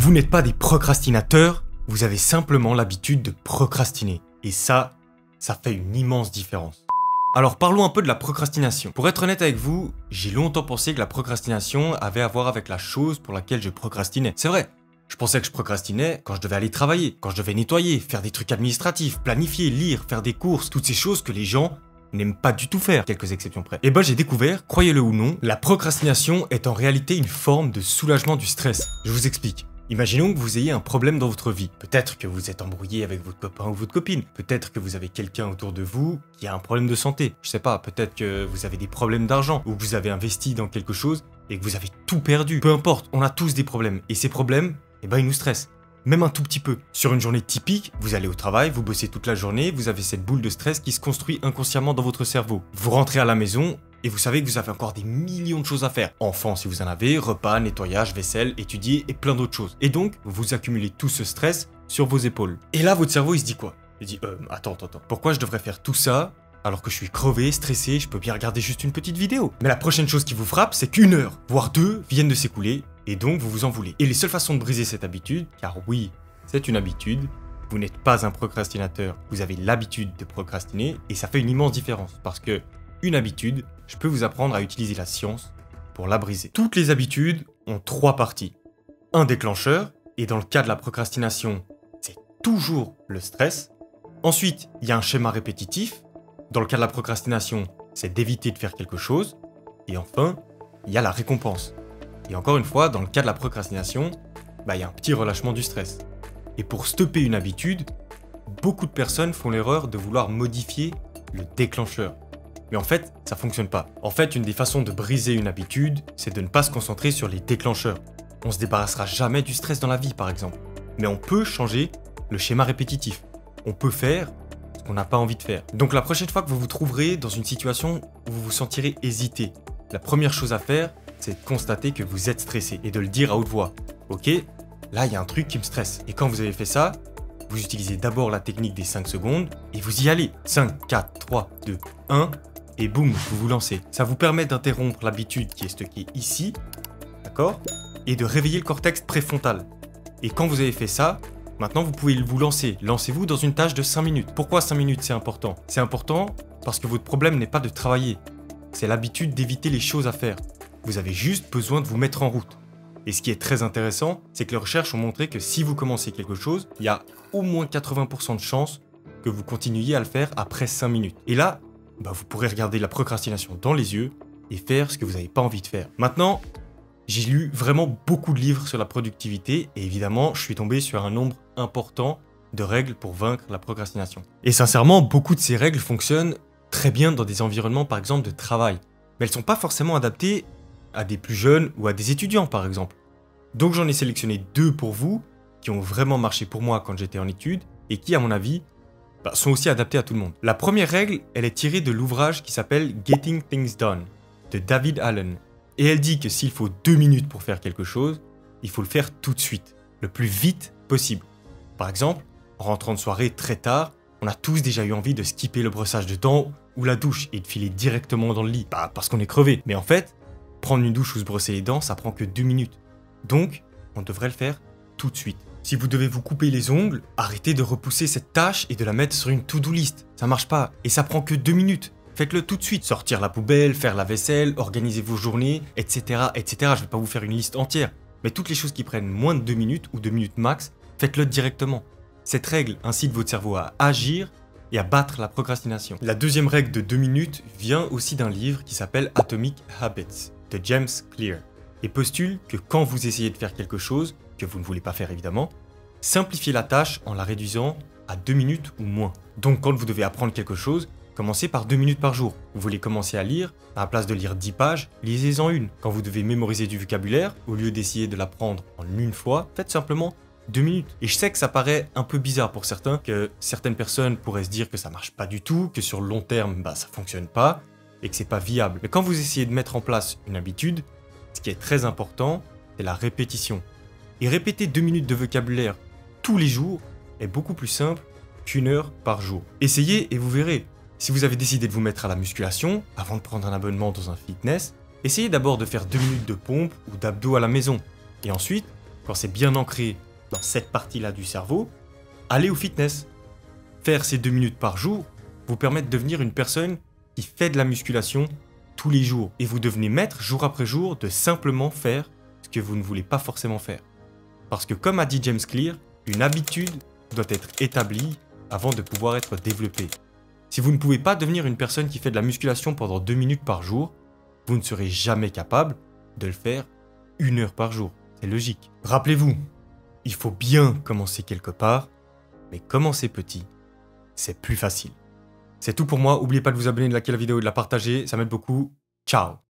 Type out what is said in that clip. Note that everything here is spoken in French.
Vous n'êtes pas des procrastinateurs, vous avez simplement l'habitude de procrastiner. Et ça fait une immense différence. Alors parlons un peu de la procrastination. Pour être honnête avec vous, j'ai longtemps pensé que la procrastination avait à voir avec la chose pour laquelle je procrastinais. C'est vrai, je pensais que je procrastinais quand je devais aller travailler, quand je devais nettoyer, faire des trucs administratifs, planifier, lire, faire des courses, toutes ces choses que les gens n'aiment pas du tout faire, quelques exceptions près. Et ben j'ai découvert, croyez-le ou non, la procrastination est en réalité une forme de soulagement du stress. Je vous explique. Imaginons que vous ayez un problème dans votre vie. Peut-être que vous êtes embrouillé avec votre copain ou votre copine. Peut-être que vous avez quelqu'un autour de vous qui a un problème de santé. Je sais pas, peut-être que vous avez des problèmes d'argent ou que vous avez investi dans quelque chose et que vous avez tout perdu. Peu importe, on a tous des problèmes. Et ces problèmes, ils nous stressent. Même un tout petit peu. Sur une journée typique, vous allez au travail, vous bossez toute la journée, vous avez cette boule de stress qui se construit inconsciemment dans votre cerveau. Vous rentrez à la maison et vous savez que vous avez encore des millions de choses à faire. Enfants si vous en avez, repas, nettoyage, vaisselle, étudier et plein d'autres choses. Et donc, vous accumulez tout ce stress sur vos épaules. Et là, votre cerveau, il se dit quoi? Il dit, attends, pourquoi je devrais faire tout ça alors que je suis crevé, stressé, je peux bien regarder juste une petite vidéo. Mais la prochaine chose qui vous frappe, c'est qu'une heure, voire deux, viennent de s'écouler. Et donc, vous vous en voulez. Et les seules façons de briser cette habitude, car oui, c'est une habitude, vous n'êtes pas un procrastinateur, vous avez l'habitude de procrastiner, et ça fait une immense différence, parce que une habitude, je peux vous apprendre à utiliser la science pour la briser. Toutes les habitudes ont trois parties. Un déclencheur, et dans le cas de la procrastination, c'est toujours le stress. Ensuite, il y a un schéma répétitif. Dans le cas de la procrastination, c'est d'éviter de faire quelque chose. Et enfin, il y a la récompense. Et encore une fois, dans le cas de la procrastination, il y a un petit relâchement du stress. Et pour stopper une habitude, beaucoup de personnes font l'erreur de vouloir modifier le déclencheur. Mais en fait, ça fonctionne pas. En fait, une des façons de briser une habitude, c'est de ne pas se concentrer sur les déclencheurs. On se débarrassera jamais du stress dans la vie, par exemple. Mais on peut changer le schéma répétitif. On peut faire ce qu'on n'a pas envie de faire. Donc la prochaine fois que vous vous trouverez dans une situation où vous vous sentirez hésiter, la première chose à faire, c'est de constater que vous êtes stressé et de le dire à haute voix. Ok, là il y a un truc qui me stresse. Et quand vous avez fait ça, vous utilisez d'abord la technique des 5 secondes et vous y allez. 5, 4, 3, 2, 1 et boum, vous vous lancez. Ça vous permet d'interrompre l'habitude qui est stockée ici, d'accord, et de réveiller le cortex préfrontal. Et quand vous avez fait ça, maintenant vous pouvez vous lancer. Lancez-vous dans une tâche de 5 minutes. Pourquoi 5 minutes c'est important? C'est important parce que votre problème n'est pas de travailler. C'est l'habitude d'éviter les choses à faire. Vous avez juste besoin de vous mettre en route. Et ce qui est très intéressant, c'est que les recherches ont montré que si vous commencez quelque chose, il y a au moins 80% de chances que vous continuiez à le faire après 5 minutes. Et là, vous pourrez regarder la procrastination dans les yeux et faire ce que vous n'avez pas envie de faire. Maintenant, j'ai lu vraiment beaucoup de livres sur la productivité et évidemment, je suis tombé sur un nombre important de règles pour vaincre la procrastination. Et sincèrement, beaucoup de ces règles fonctionnent très bien dans des environnements par exemple de travail. Mais elles ne sont pas forcément adaptées à des plus jeunes ou à des étudiants par exemple. Donc j'en ai sélectionné 2 pour vous qui ont vraiment marché pour moi quand j'étais en études et qui à mon avis sont aussi adaptées à tout le monde. La première règle, elle est tirée de l'ouvrage qui s'appelle Getting Things Done de David Allen. Et elle dit que s'il faut 2 minutes pour faire quelque chose, il faut le faire tout de suite, le plus vite possible. Par exemple, en rentrant de soirée très tard, on a tous déjà eu envie de skipper le brossage de dents ou la douche et de filer directement dans le lit, parce qu'on est crevé. Mais en fait, prendre une douche ou se brosser les dents, ça prend que 2 minutes. Donc, on devrait le faire tout de suite. Si vous devez vous couper les ongles, arrêtez de repousser cette tâche et de la mettre sur une to-do list. Ça marche pas et ça prend que 2 minutes. Faites-le tout de suite. Sortir la poubelle, faire la vaisselle, organiser vos journées, etc., etc. Je vais pas vous faire une liste entière. Mais toutes les choses qui prennent moins de 2 minutes ou 2 minutes max, faites-le directement. Cette règle incite votre cerveau à agir et à battre la procrastination. La deuxième règle de 2 minutes vient aussi d'un livre qui s'appelle Atomic Habits de James Clear et postule que quand vous essayez de faire quelque chose, que vous ne voulez pas faire évidemment, simplifiez la tâche en la réduisant à 2 minutes ou moins. Donc quand vous devez apprendre quelque chose, commencez par 2 minutes par jour. Vous voulez commencer à lire, à la place de lire 10 pages, lisez-en une. Quand vous devez mémoriser du vocabulaire, au lieu d'essayer de l'apprendre en une fois, faites simplement 2 minutes. Et je sais que ça paraît un peu bizarre pour certains, que certaines personnes pourraient se dire que ça marche pas du tout, que sur le long terme, ça fonctionne pas, et que c'est pas viable. Mais quand vous essayez de mettre en place une habitude, ce qui est très important, c'est la répétition. Et répéter 2 minutes de vocabulaire tous les jours est beaucoup plus simple qu'1 heure par jour. Essayez et vous verrez. Si vous avez décidé de vous mettre à la musculation, avant de prendre un abonnement dans un fitness, essayez d'abord de faire 2 minutes de pompe ou d'abdos à la maison. Et ensuite, quand c'est bien ancré dans cette partie-là du cerveau, allez au fitness. Faire ces 2 minutes par jour vous permet de devenir une personne qui fait de la musculation tous les jours. Et vous devenez maître jour après jour de simplement faire ce que vous ne voulez pas forcément faire. Parce que comme a dit James Clear, une habitude doit être établie avant de pouvoir être développée. Si vous ne pouvez pas devenir une personne qui fait de la musculation pendant 2 minutes par jour, vous ne serez jamais capable de le faire 1 heure par jour. C'est logique. Rappelez-vous, il faut bien commencer quelque part, mais commencer petit, c'est plus facile. C'est tout pour moi, n'oubliez pas de vous abonner, de liker la vidéo et de la partager, ça m'aide beaucoup. Ciao!